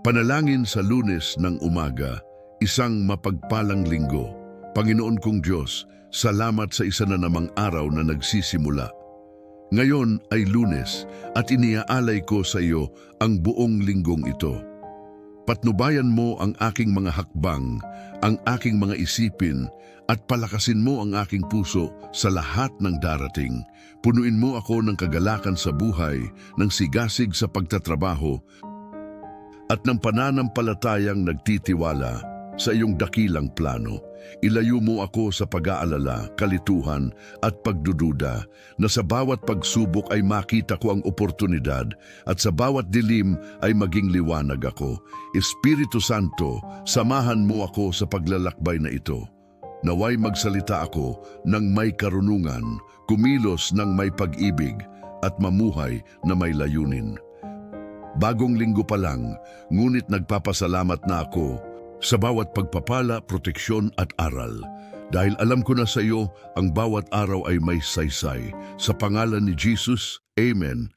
Panalangin sa Lunes ng umaga, isang mapagpalang linggo. Panginoon kong Diyos, salamat sa isa na namang araw na nagsisimula. Ngayon ay Lunes at iniaalay ko sa iyo ang buong linggong ito. Patnubayan mo ang aking mga hakbang, ang aking mga isipin, at palakasin mo ang aking puso sa lahat ng darating. Punuin mo ako ng kagalakan sa buhay, ng sigasig sa pagtatrabaho, at ng pananampalatayang nagtitiwala sa iyong dakilang plano. Ilayo mo ako sa pag-aalala, kalituhan at pagdududa, na sa bawat pagsubok ay makita ko ang oportunidad at sa bawat dilim ay maging liwanag ako. Espiritu Santo, samahan mo ako sa paglalakbay na ito. Naway magsalita ako ng may karunungan, kumilos ng may pag-ibig at mamuhay na may layunin. Bagong linggo pa lang, ngunit nagpapasalamat na ako sa bawat pagpapala, proteksyon at aral. Dahil alam ko na sa iyo, ang bawat araw ay may saysay. Sa pangalan ni Jesus, Amen.